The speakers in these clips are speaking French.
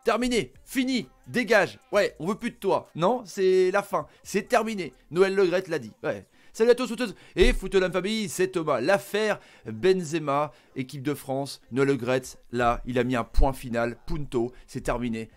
terminé, fini, dégage. Ouais, on veut plus de toi. Non, c'est la fin, c'est terminé. Noël Le Graët l'a dit. Ouais. Salut à tous, footeuses et footeux famille, c'est Thomas. L'affaire Benzema, équipe de France, Noël Le Graët, là, il a mis un point final. Punto, c'est terminé.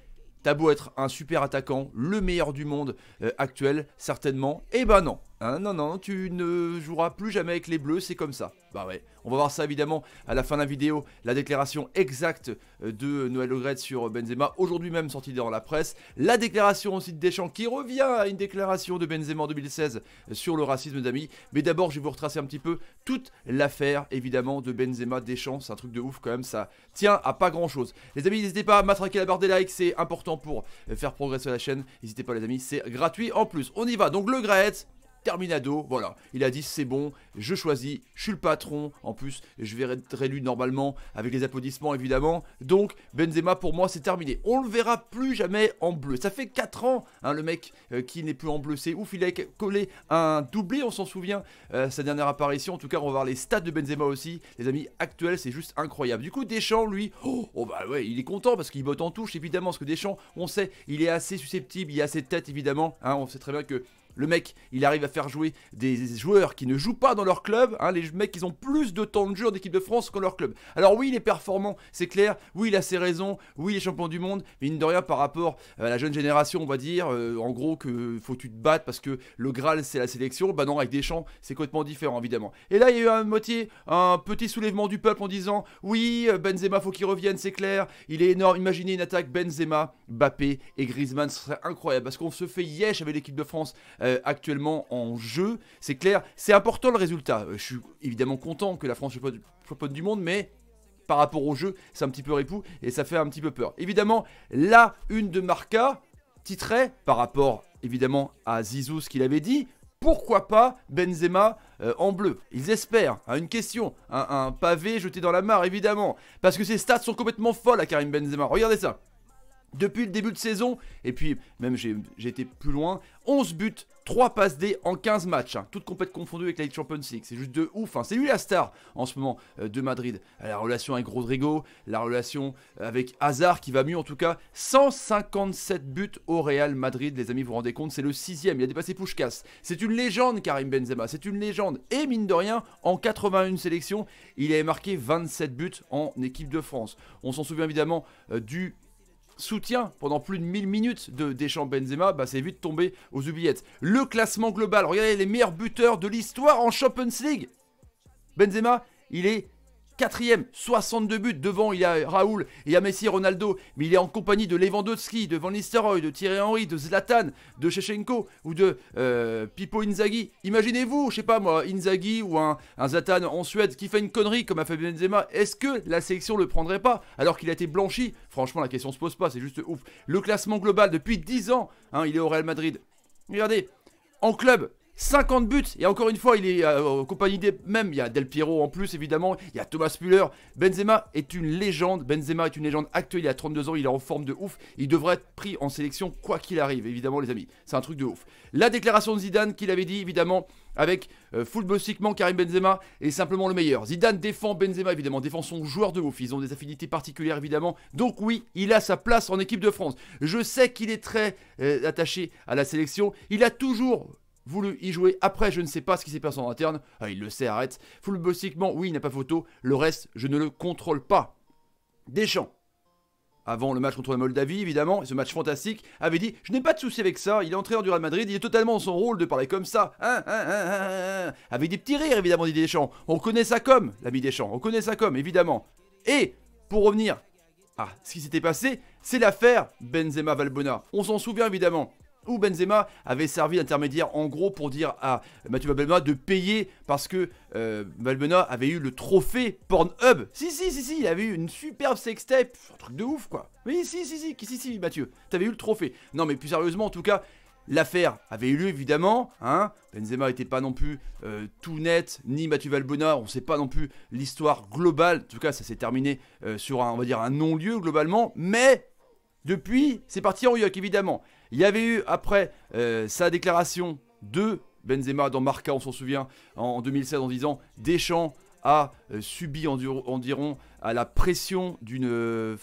T'as beau être un super attaquant, le meilleur du monde actuel, certainement. Eh ben non. Hein, non, tu ne joueras plus jamais avec les Bleus, c'est comme ça. Bah ouais, on va voir ça évidemment à la fin de la vidéo, la déclaration exacte de Noël Le Graët sur Benzema, aujourd'hui même sortie dans la presse. La déclaration aussi de Deschamps qui revient à une déclaration de Benzema en 2016 sur le racisme d'amis. Mais d'abord, je vais vous retracer un petit peu toute l'affaire évidemment de Benzema Deschamps. C'est un truc de ouf quand même, ça tient à pas grand chose. Les amis, n'hésitez pas à matraquer la barre des likes, c'est important pour faire progresser la chaîne. N'hésitez pas les amis, c'est gratuit en plus. On y va, donc Le Graët. Terminado, voilà, il a dit c'est bon, je choisis, je suis le patron, en plus je vais être élu normalement avec les applaudissements évidemment, donc Benzema pour moi c'est terminé, on le verra plus jamais en bleu, ça fait 4 ans hein, le mec qui n'est plus en bleu, c'est ouf, il a collé un doublé on s'en souvient, sa dernière apparition, en tout cas on va voir les stats de Benzema aussi, les amis actuels c'est juste incroyable, du coup Deschamps lui, oh bah ouais il est content parce qu'il botte en touche évidemment, parce que Deschamps on sait il est assez susceptible, il a assez de tête évidemment, hein, on sait très bien que le mec, il arrive à faire jouer des joueurs qui ne jouent pas dans leur club. Hein, les mecs, ils ont plus de temps de jeu en équipe de France que leur club. Alors oui, il est performant, c'est clair. Oui, il a ses raisons. Oui, il est champion du monde. Mais mine de rien, par rapport à la jeune génération, on va dire, en gros, que faut que tu te battes parce que le Graal, c'est la sélection. Bah non, avec Deschamps, c'est complètement différent, évidemment. Et là, il y a eu un petit soulèvement du peuple en disant, oui, Benzema, faut qu'il revienne, c'est clair. Il est énorme. Imaginez une attaque Benzema, Mbappé et Griezmann, ce serait incroyable parce qu'on se fait yesh avec l'équipe de France. Actuellement en jeu, c'est clair, c'est important le résultat. Je suis évidemment content que la France soit championne du monde, mais par rapport au jeu, c'est un petit peu ripou et ça fait un petit peu peur. Évidemment, la une de Marca titrait par rapport évidemment à Zizou, ce qu'il avait dit. Pourquoi pas Benzema en bleu? Ils espèrent. Hein, une question, un pavé jeté dans la mare évidemment, parce que ses stats sont complètement folles à Karim Benzema. Regardez ça. Depuis le début de saison, et puis même j'ai été plus loin, 11 buts, 3 passes D en 15 matchs, hein, toutes complètes confondues avec la Ligue Champions League, c'est juste de ouf, hein. C'est lui la star en ce moment de Madrid. La relation avec Rodrigo, la relation avec Hazard qui va mieux en tout cas, 157 buts au Real Madrid, les amis, vous vous rendez compte, c'est le 6ème, il a dépassé Puskás. C'est une légende Karim Benzema, c'est une légende, et mine de rien, en 81 sélections, il avait marqué 27 buts en équipe de France. On s'en souvient évidemment du soutien pendant plus de 1000 minutes de Deschamps Benzema, bah c'est vite tombé aux oubliettes. Le classement global, regardez les meilleurs buteurs de l'histoire en Champions League. Benzema, il est 4ème, 62 buts, devant il y a Raoul, il y a Messi et Ronaldo, mais il est en compagnie de Lewandowski, de Van Nistelrooy, de Thierry Henry, de Zlatan, de Shevchenko ou de Pippo Inzaghi. Imaginez-vous, je sais pas moi, Inzaghi ou un Zlatan en Suède qui fait une connerie comme a fait Benzema, est-ce que la sélection le prendrait pas alors qu'il a été blanchi? Franchement la question se pose pas, c'est juste ouf. Le classement global depuis 10 ans, hein, il est au Real Madrid. Regardez, en club, 50 buts, et encore une fois il est en compagnie des mêmes, il y a Del Piero en plus évidemment, il y a Thomas Müller. Benzema est une légende, actuelle, il a 32 ans, il est en forme de ouf, il devrait être pris en sélection quoi qu'il arrive évidemment les amis, c'est un truc de ouf. La déclaration de Zidane qu'il avait dit évidemment avec footballistiquement Karim Benzema est simplement le meilleur. Zidane défend Benzema évidemment, défend son joueur de ouf, ils ont des affinités particulières évidemment, donc oui, il a sa place en équipe de France. Je sais qu'il est très attaché à la sélection, il a toujours voulu y jouer. Après, je ne sais pas ce qui s'est passé en interne. Ah, il le sait, arrête. Footballistiquement, oui, il n'a pas photo. Le reste, je ne le contrôle pas. Deschamps, avant le match contre la Moldavie, évidemment, ce match fantastique, avait dit « Je n'ai pas de souci avec ça, il est entraîneur du Real Madrid, il est totalement dans son rôle de parler comme ça. » Avec des petits rires, évidemment, dit Deschamps. On connaît ça comme, l'ami Deschamps, on connaît ça comme, évidemment. Et, pour revenir à ce qui s'était passé, c'est l'affaire Benzema-Valbuena. On s'en souvient, évidemment. Où Benzema avait servi d'intermédiaire en gros pour dire à Mathieu Valbuena de payer parce que Valbuena avait eu le trophée Pornhub. Si, il avait eu une superbe sextape, un truc de ouf quoi. Oui, si, Mathieu, t'avais eu le trophée. Non mais plus sérieusement en tout cas, l'affaire avait eu lieu évidemment, hein. Benzema n'était pas non plus tout net, ni Mathieu Valbuena, on ne sait pas non plus l'histoire globale. En tout cas ça s'est terminé sur on va dire un non-lieu globalement, mais depuis c'est parti en yoke évidemment. Il y avait eu après sa déclaration de Benzema dans Marca, on s'en souvient, en 2016 en disant Deschamps a subi, on diront, à la pression d'une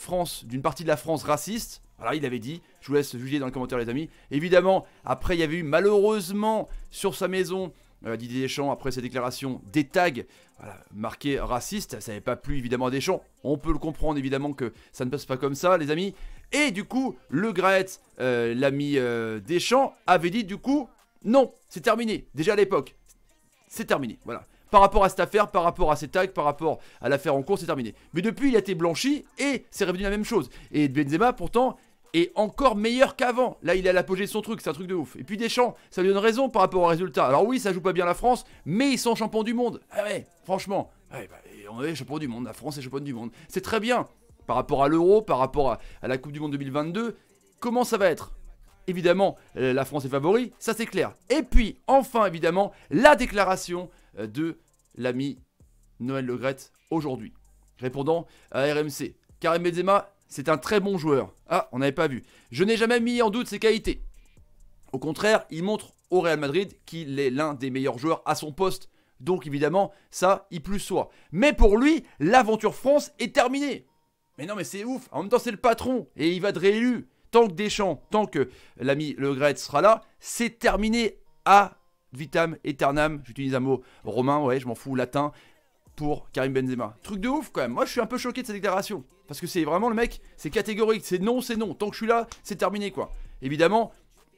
partie de la France raciste. Voilà, il avait dit. Je vous laisse juger dans les commentaires, les amis. Évidemment, après, il y avait eu malheureusement sur sa maison Didier Deschamps, après ses déclarations, des tags voilà, marqués racistes. Ça n'avait pas plu évidemment à Deschamps. On peut le comprendre évidemment que ça ne passe pas comme ça, les amis. Et du coup, Le Graët, l'ami Deschamps, avait dit du coup, non, c'est terminé. Déjà à l'époque, c'est terminé. Voilà. Par rapport à cette affaire, par rapport à ces tags, par rapport à l'affaire en cours, c'est terminé. Mais depuis, il a été blanchi et c'est revenu la même chose. Et Benzema, pourtant, est encore meilleur qu'avant. Là, il est à l'apogée de son truc, c'est un truc de ouf. Et puis Deschamps, ça lui donne raison par rapport aux résultats. Alors oui, ça joue pas bien la France, mais ils sont champions du monde. Ah ouais, franchement, ouais, bah, on est champion du monde, la France est championne du monde. C'est très bien. Par rapport à l'Euro, par rapport à la Coupe du Monde 2022, comment ça va être? Évidemment, la France est favori, ça c'est clair. Et puis, enfin, évidemment, la déclaration de l'ami Noël Le Graët aujourd'hui. Répondant à RMC. Karim Benzema, c'est un très bon joueur. Ah, on n'avait pas vu. Je n'ai jamais mis en doute ses qualités. Au contraire, il montre au Real Madrid qu'il est l'un des meilleurs joueurs à son poste. Donc évidemment, ça, il plus soit. Mais pour lui, l'aventure France est terminée. Mais non, mais c'est ouf. En même temps, c'est le patron et il va être réélu. Tant que Deschamps, tant que l'ami Le Graët sera là, c'est terminé à vitam aeternam. J'utilise un mot romain, ouais, je m'en fous, latin, pour Karim Benzema. Truc de ouf quand même. Moi, je suis un peu choqué de cette déclaration. Parce que c'est vraiment le mec, c'est catégorique. C'est non, c'est non. Tant que je suis là, c'est terminé quoi. Évidemment,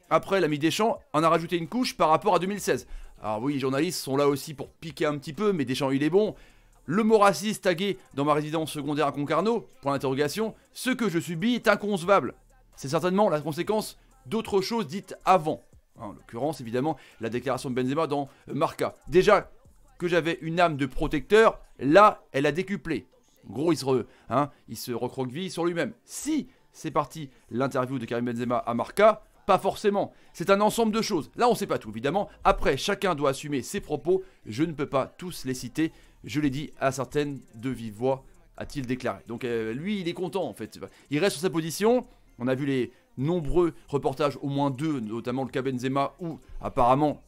après, l'ami Deschamps en a rajouté une couche par rapport à 2016. Alors oui, les journalistes sont là aussi pour piquer un petit peu, mais Deschamps, il est bon. Le mot raciste tagué dans ma résidence secondaire à Concarneau, pour l'interrogation, ce que je subis est inconcevable. C'est certainement la conséquence d'autres choses dites avant. En l'occurrence, évidemment, la déclaration de Benzema dans Marca. Déjà que j'avais une âme de protecteur, là, elle a décuplé. En gros, il se recroqueville sur lui-même. Si c'est parti l'interview de Karim Benzema à Marca, pas forcément. C'est un ensemble de choses. Là, on ne sait pas tout, évidemment. Après, chacun doit assumer ses propos. Je ne peux pas tous les citer. Je l'ai dit à certaines de vive voix, a-t-il déclaré. Donc lui, il est content, en fait. Il reste sur sa position. On a vu les nombreux reportages, au moins 2, notamment le cas Benzema, où apparemment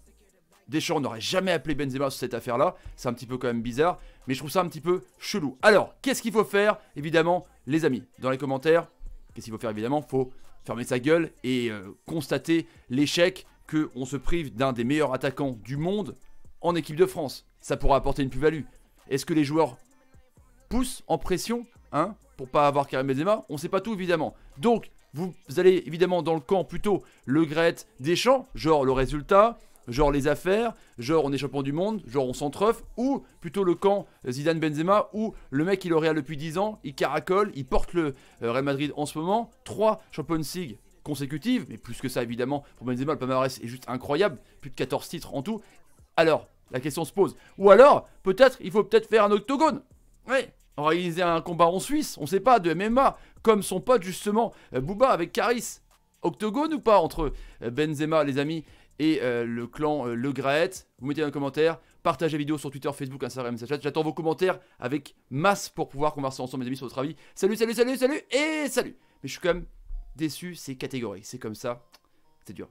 Deschamps n'aurait jamais appelé Benzema sur cette affaire-là. C'est un petit peu quand même bizarre, mais je trouve ça un petit peu chelou. Alors, qu'est-ce qu'il faut faire? Évidemment, les amis, dans les commentaires, qu'est-ce qu'il faut faire? Évidemment, il faut fermer sa gueule et constater l'échec qu'on se prive d'un des meilleurs attaquants du monde en équipe de France. Ça pourra apporter une plus-value. Est-ce que les joueurs poussent en pression pour pas avoir Karim Benzema? On ne sait pas tout, évidemment. Donc, vous allez évidemment dans le camp plutôt Le Graët, Deschamps, genre le résultat, genre les affaires, genre on est champion du monde, genre on s'entreuf, ou plutôt le camp Zidane Benzema, où le mec il est au Real depuis 10 ans, il caracole, il porte le Real Madrid en ce moment, 3 Champions League consécutives, mais plus que ça évidemment, pour Benzema le palmarès est juste incroyable, plus de 14 titres en tout. Alors, la question se pose, ou alors, peut-être, il faut peut-être faire un octogone, ouais, organiser un combat en Suisse, on sait pas, de MMA, comme son pote justement, Booba avec Caris. Octogone ou pas entre Benzema les amis et le clan Le Graët? Vous mettez dans les commentaires, partagez la vidéo sur Twitter, Facebook, Instagram, Snapchat. J'attends vos commentaires avec masse pour pouvoir converser ensemble mes amis sur votre avis. Salut, salut, salut, salut et salut. Mais je suis quand même déçu, c'est catégorique, c'est comme ça, c'est dur.